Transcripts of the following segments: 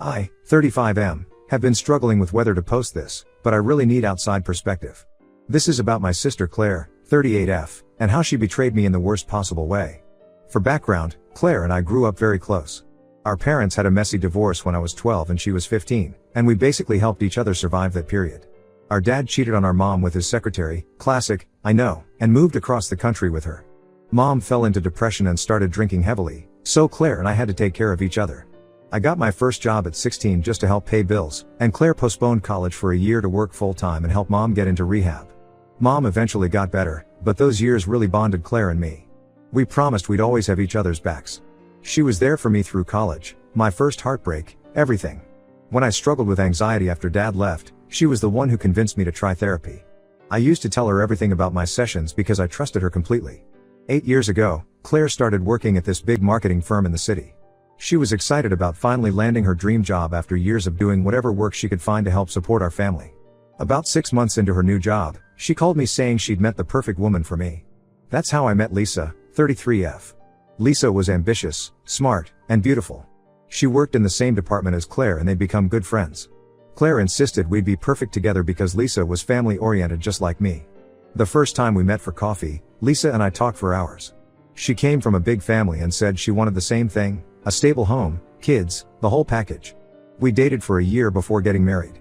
I, 35M, have been struggling with whether to post this, but I really need outside perspective. This is about my sister Claire, 38F, and how she betrayed me in the worst possible way. For background, Claire and I grew up very close. Our parents had a messy divorce when I was 12 and she was 15, and we basically helped each other survive that period. Our dad cheated on our mom with his secretary, classic, I know, and moved across the country with her. Mom fell into depression and started drinking heavily, so Claire and I had to take care of each other. I got my first job at 16 just to help pay bills, and Claire postponed college for a year to work full-time and help Mom get into rehab. Mom eventually got better, but those years really bonded Claire and me. We promised we'd always have each other's backs. She was there for me through college, my first heartbreak, everything. When I struggled with anxiety after Dad left, she was the one who convinced me to try therapy. I used to tell her everything about my sessions because I trusted her completely. 8 years ago, Claire started working at this big marketing firm in the city. She was excited about finally landing her dream job after years of doing whatever work she could find to help support our family. About 6 months into her new job, she called me saying she'd met the perfect woman for me. That's how I met Lisa, 33F. Lisa was ambitious, smart, and beautiful. She worked in the same department as Claire and they'd become good friends. Claire insisted we'd be perfect together because Lisa was family-oriented just like me. The first time we met for coffee, Lisa and I talked for hours. She came from a big family and said she wanted the same thing, a stable home, kids, the whole package. We dated for a year before getting married.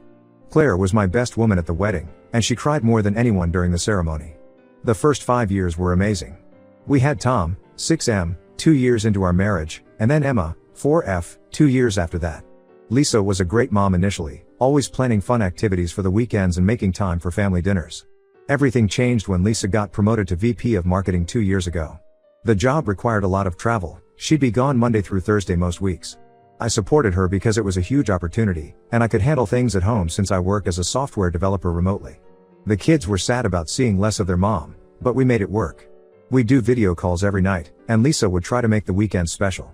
Claire was my best woman at the wedding, and she cried more than anyone during the ceremony. The first 5 years were amazing. We had Tom, 6M, 2 years into our marriage, and then Emma, 4F, 2 years after that. Lisa was a great mom initially, always planning fun activities for the weekends and making time for family dinners. Everything changed when Lisa got promoted to VP of Marketing 2 years ago. The job required a lot of travel. She'd be gone Monday through Thursday most weeks. I supported her because it was a huge opportunity, and I could handle things at home since I work as a software developer remotely. The kids were sad about seeing less of their mom, but we made it work. We'd do video calls every night, and Lisa would try to make the weekends special.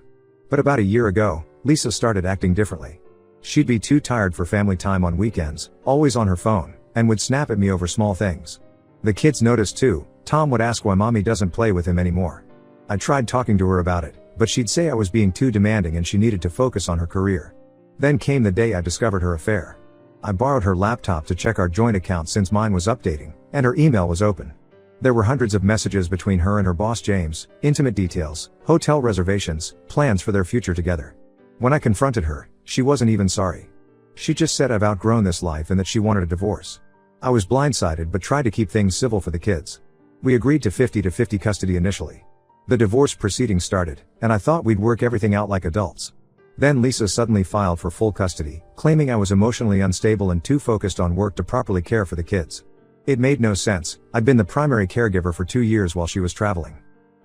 But about a year ago, Lisa started acting differently. She'd be too tired for family time on weekends, always on her phone, and would snap at me over small things. The kids noticed too. Tom would ask why mommy doesn't play with him anymore. I tried talking to her about it, but she'd say I was being too demanding and she needed to focus on her career. Then came the day I discovered her affair. I borrowed her laptop to check our joint account since mine was updating, and her email was open. There were hundreds of messages between her and her boss James, intimate details, hotel reservations, plans for their future together. When I confronted her, she wasn't even sorry. She just said I've outgrown this life and that she wanted a divorce. I was blindsided but tried to keep things civil for the kids. We agreed to 50-50 custody initially. The divorce proceedings started, and I thought we'd work everything out like adults. Then Lisa suddenly filed for full custody, claiming I was emotionally unstable and too focused on work to properly care for the kids. It made no sense. I'd been the primary caregiver for 2 years while she was traveling.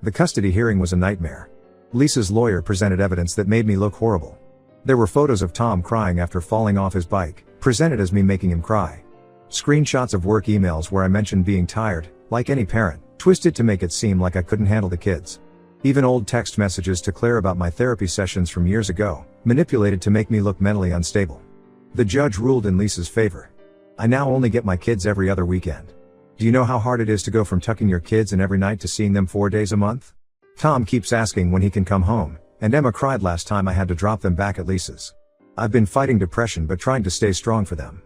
The custody hearing was a nightmare. Lisa's lawyer presented evidence that made me look horrible. There were photos of Tom crying after falling off his bike, presented as me making him cry. Screenshots of work emails where I mentioned being tired, like any parent, twisted to make it seem like I couldn't handle the kids. Even old text messages to Claire about my therapy sessions from years ago, manipulated to make me look mentally unstable. The judge ruled in Lisa's favor. I now only get my kids every other weekend. Do you know how hard it is to go from tucking your kids in every night to seeing them 4 days a month? Tom keeps asking when he can come home, and Emma cried last time I had to drop them back at Lisa's. I've been fighting depression but trying to stay strong for them.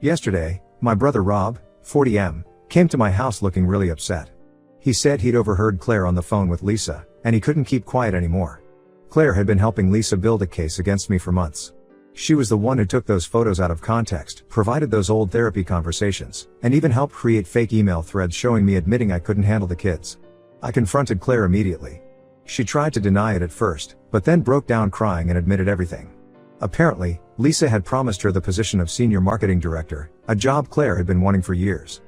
Yesterday, my brother Rob, 40M, came to my house looking really upset. He said he'd overheard Claire on the phone with Lisa, and he couldn't keep quiet anymore. Claire had been helping Lisa build a case against me for months. She was the one who took those photos out of context, provided those old therapy conversations, and even helped create fake email threads showing me admitting I couldn't handle the kids. I confronted Claire immediately. She tried to deny it at first, but then broke down crying and admitted everything. Apparently, Lisa had promised her the position of senior marketing director, a job Claire had been wanting for years.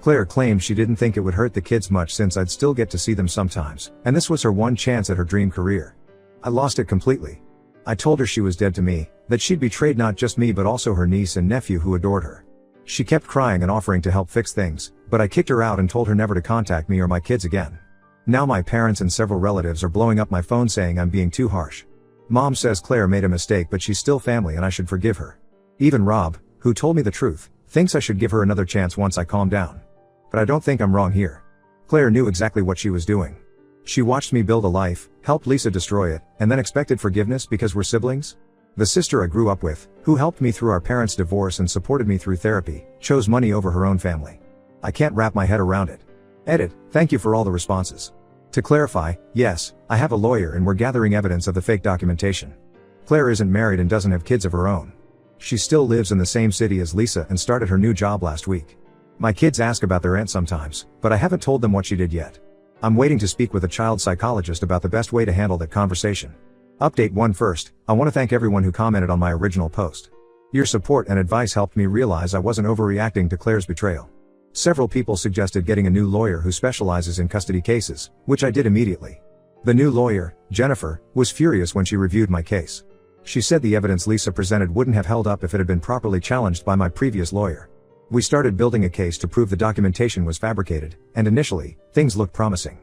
Claire claimed she didn't think it would hurt the kids much since I'd still get to see them sometimes, and this was her one chance at her dream career. I lost it completely. I told her she was dead to me, that she'd betrayed not just me but also her niece and nephew who adored her. She kept crying and offering to help fix things, but I kicked her out and told her never to contact me or my kids again. Now my parents and several relatives are blowing up my phone saying I'm being too harsh. Mom says Claire made a mistake but she's still family and I should forgive her. Even Rob, who told me the truth, thinks I should give her another chance once I calm down. But I don't think I'm wrong here. Claire knew exactly what she was doing. She watched me build a life, helped Lisa destroy it, and then expected forgiveness because we're siblings? The sister I grew up with, who helped me through our parents' divorce and supported me through therapy, chose money over her own family. I can't wrap my head around it. Edit, thank you for all the responses. To clarify, yes, I have a lawyer and we're gathering evidence of the fake documentation. Claire isn't married and doesn't have kids of her own. She still lives in the same city as Lisa and started her new job last week. My kids ask about their aunt sometimes, but I haven't told them what she did yet. I'm waiting to speak with a child psychologist about the best way to handle that conversation. Update 1 first, I want to thank everyone who commented on my original post. Your support and advice helped me realize I wasn't overreacting to Claire's betrayal. Several people suggested getting a new lawyer who specializes in custody cases, which I did immediately. The new lawyer, Jennifer, was furious when she reviewed my case. She said the evidence Lisa presented wouldn't have held up if it had been properly challenged by my previous lawyer. We started building a case to prove the documentation was fabricated, and initially, things looked promising.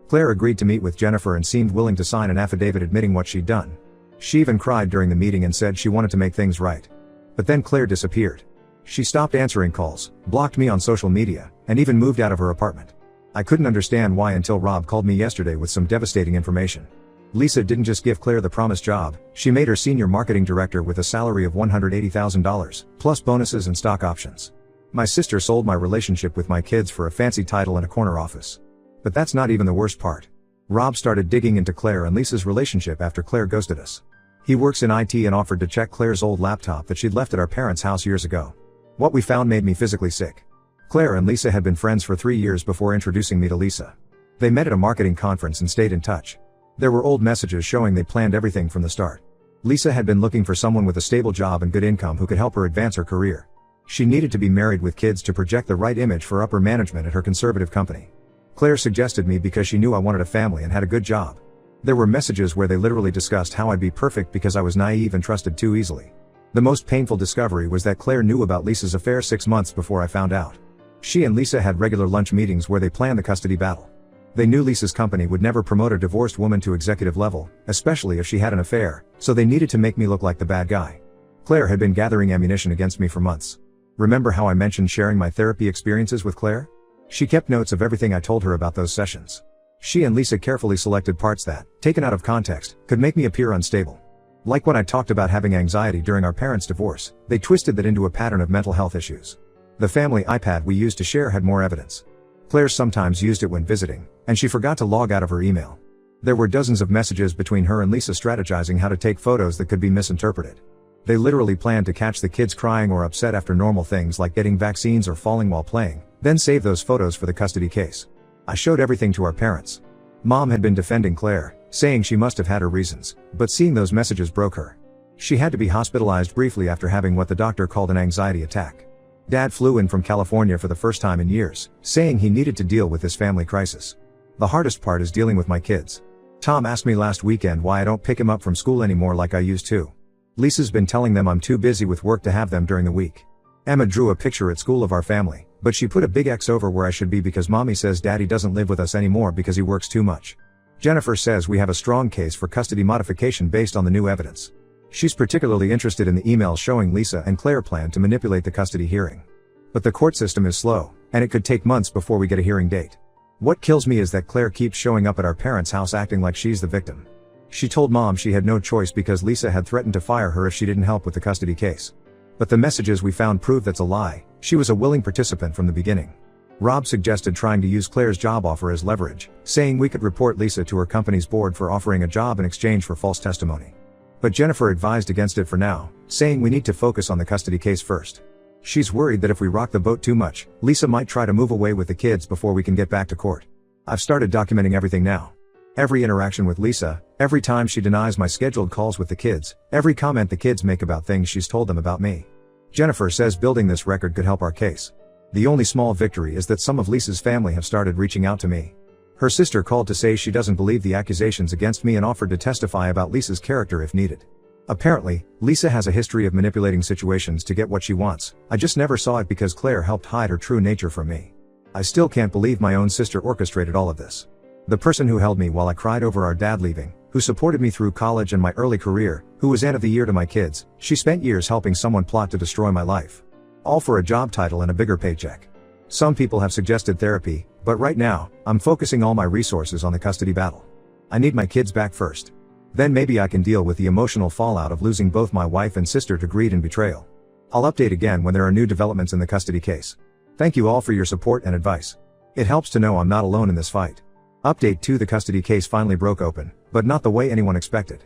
Claire agreed to meet with Jennifer and seemed willing to sign an affidavit admitting what she'd done. She even cried during the meeting and said she wanted to make things right. But then Claire disappeared. She stopped answering calls, blocked me on social media, and even moved out of her apartment. I couldn't understand why until Rob called me yesterday with some devastating information. Lisa didn't just give Claire the promised job, she made her senior marketing director with a salary of $180,000, plus bonuses and stock options. My sister sold my relationship with my kids for a fancy title and a corner office. But that's not even the worst part. Rob started digging into Claire and Lisa's relationship after Claire ghosted us. He works in IT and offered to check Claire's old laptop that she'd left at our parents' house years ago. What we found made me physically sick. Claire and Lisa had been friends for 3 years before introducing me to Lisa. They met at a marketing conference and stayed in touch. There were old messages showing they planned everything from the start. Lisa had been looking for someone with a stable job and good income who could help her advance her career. She needed to be married with kids to project the right image for upper management at her conservative company. Claire suggested me because she knew I wanted a family and had a good job. There were messages where they literally discussed how I'd be perfect because I was naive and trusted too easily. The most painful discovery was that Claire knew about Lisa's affair 6 months before I found out. She and Lisa had regular lunch meetings where they planned the custody battle. They knew Lisa's company would never promote a divorced woman to executive level, especially if she had an affair, so they needed to make me look like the bad guy. Claire had been gathering ammunition against me for months. Remember how I mentioned sharing my therapy experiences with Claire? She kept notes of everything I told her about those sessions. She and Lisa carefully selected parts that, taken out of context, could make me appear unstable. Like when I talked about having anxiety during our parents' divorce, they twisted that into a pattern of mental health issues. The family iPad we used to share had more evidence. Claire sometimes used it when visiting, and she forgot to log out of her email. There were dozens of messages between her and Lisa strategizing how to take photos that could be misinterpreted. They literally planned to catch the kids crying or upset after normal things like getting vaccines or falling while playing, then save those photos for the custody case. I showed everything to our parents. Mom had been defending Claire, saying she must have had her reasons, but seeing those messages broke her. She had to be hospitalized briefly after having what the doctor called an anxiety attack. Dad flew in from California for the first time in years, saying he needed to deal with this family crisis. The hardest part is dealing with my kids. Tom asked me last weekend why I don't pick him up from school anymore like I used to. Lisa's been telling them I'm too busy with work to have them during the week. Emma drew a picture at school of our family, but she put a big X over where I should be because Mommy says Daddy doesn't live with us anymore because he works too much. Jennifer says we have a strong case for custody modification based on the new evidence. She's particularly interested in the emails showing Lisa and Claire plan to manipulate the custody hearing. But the court system is slow, and it could take months before we get a hearing date. What kills me is that Claire keeps showing up at our parents' house acting like she's the victim. She told Mom she had no choice because Lisa had threatened to fire her if she didn't help with the custody case. But the messages we found prove that's a lie. She was a willing participant from the beginning. Rob suggested trying to use Claire's job offer as leverage, saying we could report Lisa to her company's board for offering a job in exchange for false testimony. But Jennifer advised against it for now, saying we need to focus on the custody case first. She's worried that if we rock the boat too much, Lisa might try to move away with the kids before we can get back to court. I've started documenting everything now. Every interaction with Lisa, every time she denies my scheduled calls with the kids, every comment the kids make about things she's told them about me. Jennifer says building this record could help our case. The only small victory is that some of Lisa's family have started reaching out to me. Her sister called to say she doesn't believe the accusations against me and offered to testify about Lisa's character if needed. Apparently, Lisa has a history of manipulating situations to get what she wants. I just never saw it because Claire helped hide her true nature from me. I still can't believe my own sister orchestrated all of this. The person who held me while I cried over our dad leaving, who supported me through college and my early career, who was Aunt of the Year to my kids, she spent years helping someone plot to destroy my life. All for a job title and a bigger paycheck. Some people have suggested therapy, but right now, I'm focusing all my resources on the custody battle. I need my kids back first. Then maybe I can deal with the emotional fallout of losing both my wife and sister to greed and betrayal. I'll update again when there are new developments in the custody case. Thank you all for your support and advice. It helps to know I'm not alone in this fight. Update 2: the custody case finally broke open, but not the way anyone expected.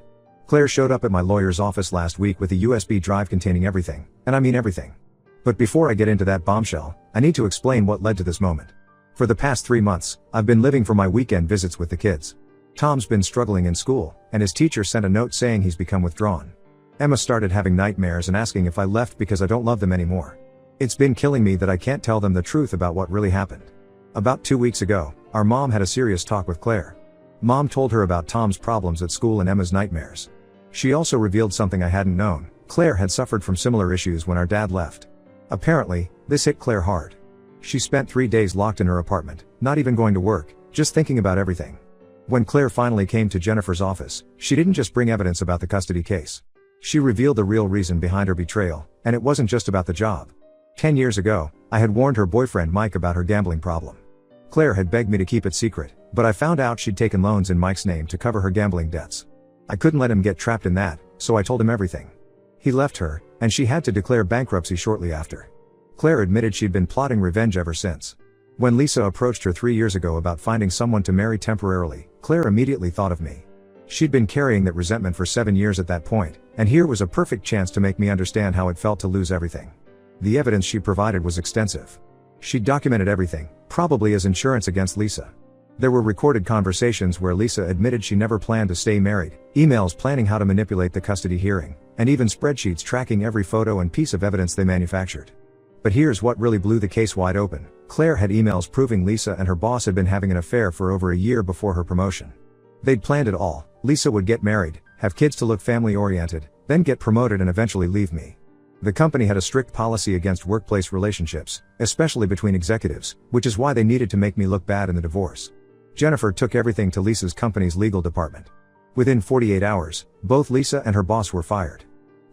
Claire showed up at my lawyer's office last week with a USB drive containing everything, and I mean everything. But before I get into that bombshell, I need to explain what led to this moment. For the past 3 months, I've been living for my weekend visits with the kids. Tom's been struggling in school, and his teacher sent a note saying he's become withdrawn. Emma started having nightmares and asking if I left because I don't love them anymore. It's been killing me that I can't tell them the truth about what really happened. About 2 weeks ago, our mom had a serious talk with Claire. Mom told her about Tom's problems at school and Emma's nightmares. She also revealed something I hadn't known: Claire had suffered from similar issues when our dad left. Apparently, this hit Claire hard. She spent 3 days locked in her apartment, not even going to work, just thinking about everything. When Claire finally came to Jennifer's office, she didn't just bring evidence about the custody case. She revealed the real reason behind her betrayal, and it wasn't just about the job. 10 years ago, I had warned her boyfriend Mike about her gambling problem. Claire had begged me to keep it secret, but I found out she'd taken loans in Mike's name to cover her gambling debts. I couldn't let him get trapped in that, so I told him everything. He left her, and she had to declare bankruptcy shortly after. Claire admitted she'd been plotting revenge ever since. When Lisa approached her 3 years ago about finding someone to marry temporarily, Claire immediately thought of me. She'd been carrying that resentment for 7 years at that point, and here was a perfect chance to make me understand how it felt to lose everything. The evidence she provided was extensive. She documented everything, probably as insurance against Lisa. There were recorded conversations where Lisa admitted she never planned to stay married, emails planning how to manipulate the custody hearing, and even spreadsheets tracking every photo and piece of evidence they manufactured. But here's what really blew the case wide open. Claire had emails proving Lisa and her boss had been having an affair for over a year before her promotion. They'd planned it all. Lisa would get married, have kids to look family-oriented, then get promoted and eventually leave me. The company had a strict policy against workplace relationships, especially between executives, which is why they needed to make me look bad in the divorce. Jennifer took everything to Lisa's company's legal department. Within 48 hours, both Lisa and her boss were fired.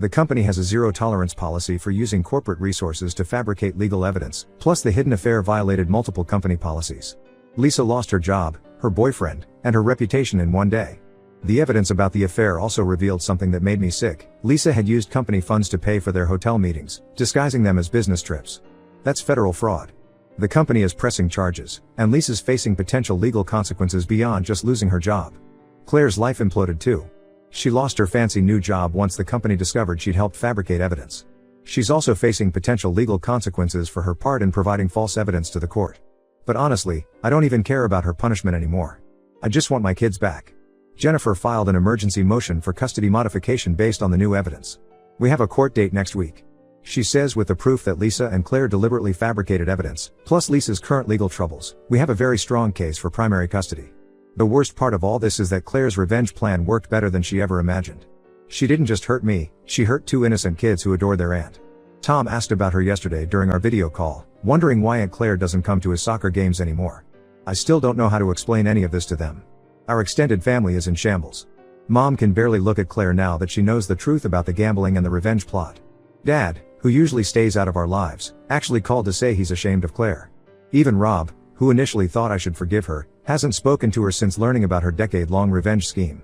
The company has a zero-tolerance policy for using corporate resources to fabricate legal evidence, plus the hidden affair violated multiple company policies. Lisa lost her job, her boyfriend, and her reputation in one day. The evidence about the affair also revealed something that made me sick. Lisa had used company funds to pay for their hotel meetings, disguising them as business trips. That's federal fraud. The company is pressing charges, and Lisa's facing potential legal consequences beyond just losing her job. Claire's life imploded too. She lost her fancy new job once the company discovered she'd helped fabricate evidence. She's also facing potential legal consequences for her part in providing false evidence to the court. But honestly, I don't even care about her punishment anymore. I just want my kids back. Jennifer filed an emergency motion for custody modification based on the new evidence. We have a court date next week. She says with the proof that Lisa and Claire deliberately fabricated evidence, plus Lisa's current legal troubles, we have a very strong case for primary custody. The worst part of all this is that Claire's revenge plan worked better than she ever imagined. She didn't just hurt me, she hurt 2 innocent kids who adore their aunt. Tom asked about her yesterday during our video call, wondering why Aunt Claire doesn't come to his soccer games anymore. I still don't know how to explain any of this to them. Our extended family is in shambles. Mom can barely look at Claire now that she knows the truth about the gambling and the revenge plot. Dad, who usually stays out of our lives, actually called to say he's ashamed of Claire. Even Rob, who initially thought I should forgive her, hasn't spoken to her since learning about her decade-long revenge scheme.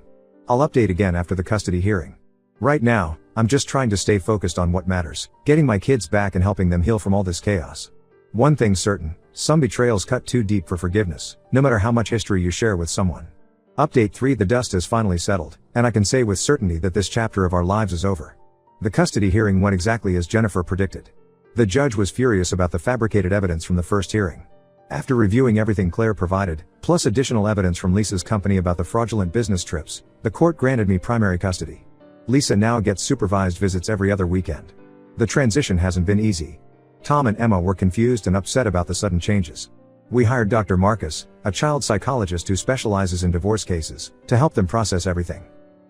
I'll update again after the custody hearing. Right now, I'm just trying to stay focused on what matters, getting my kids back and helping them heal from all this chaos. One thing's certain, some betrayals cut too deep for forgiveness, no matter how much history you share with someone. Update 3: the dust has finally settled, and I can say with certainty that this chapter of our lives is over. The custody hearing went exactly as Jennifer predicted. The judge was furious about the fabricated evidence from the first hearing. After reviewing everything Claire provided, plus additional evidence from Lisa's company about the fraudulent business trips, the court granted me primary custody. Lisa now gets supervised visits every other weekend. The transition hasn't been easy. Tom and Emma were confused and upset about the sudden changes. We hired Dr. Marcus, a child psychologist who specializes in divorce cases, to help them process everything.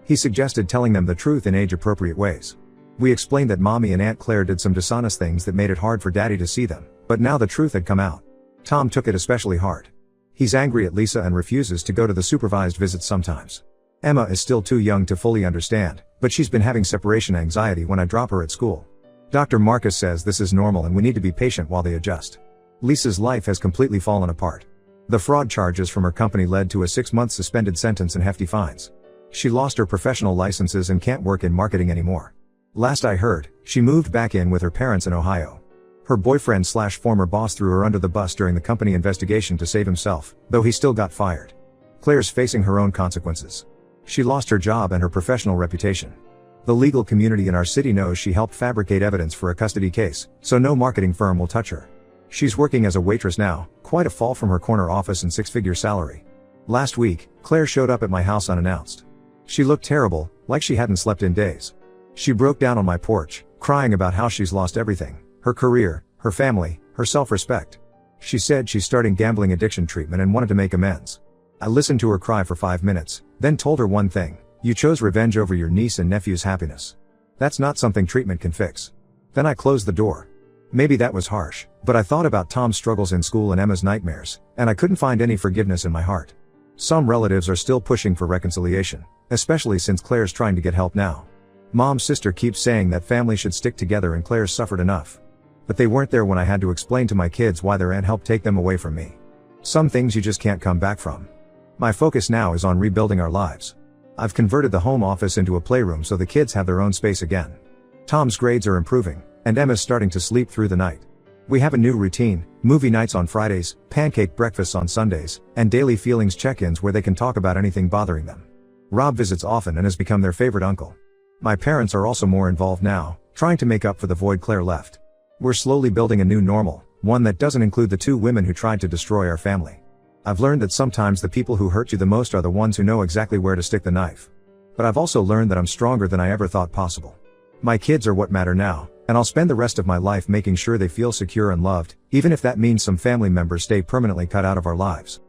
He suggested telling them the truth in age-appropriate ways. We explained that Mommy and Aunt Claire did some dishonest things that made it hard for Daddy to see them, but now the truth had come out. Tom took it especially hard. He's angry at Lisa and refuses to go to the supervised visits sometimes. Emma is still too young to fully understand, but she's been having separation anxiety when I drop her at school. Dr. Marcus says this is normal and we need to be patient while they adjust. Lisa's life has completely fallen apart. The fraud charges from her company led to a 6-month suspended sentence and hefty fines. She lost her professional licenses and can't work in marketing anymore. Last I heard, she moved back in with her parents in Ohio. Her boyfriend/former boss threw her under the bus during the company investigation to save himself, though he still got fired. Claire's facing her own consequences. She lost her job and her professional reputation. The legal community in our city knows she helped fabricate evidence for a custody case, so no marketing firm will touch her. She's working as a waitress now, quite a fall from her corner office and six-figure salary. Last week, Claire showed up at my house unannounced. She looked terrible, like she hadn't slept in days. She broke down on my porch, crying about how she's lost everything: her career, her family, her self-respect. She said she's starting gambling addiction treatment and wanted to make amends. I listened to her cry for 5 minutes, then told her one thing: you chose revenge over your niece and nephew's happiness. That's not something treatment can fix. Then I closed the door. Maybe that was harsh, but I thought about Tom's struggles in school and Emma's nightmares, and I couldn't find any forgiveness in my heart. Some relatives are still pushing for reconciliation, especially since Claire's trying to get help now. Mom's sister keeps saying that family should stick together and Claire's suffered enough. But they weren't there when I had to explain to my kids why their aunt helped take them away from me. Some things you just can't come back from. My focus now is on rebuilding our lives. I've converted the home office into a playroom so the kids have their own space again. Tom's grades are improving, and Emma's starting to sleep through the night. We have a new routine: movie nights on Fridays, pancake breakfasts on Sundays, and daily feelings check-ins where they can talk about anything bothering them. Rob visits often and has become their favorite uncle. My parents are also more involved now, trying to make up for the void Claire left. We're slowly building a new normal, one that doesn't include the 2 women who tried to destroy our family. I've learned that sometimes the people who hurt you the most are the ones who know exactly where to stick the knife. But I've also learned that I'm stronger than I ever thought possible. My kids are what matter now, and I'll spend the rest of my life making sure they feel secure and loved, even if that means some family members stay permanently cut out of our lives.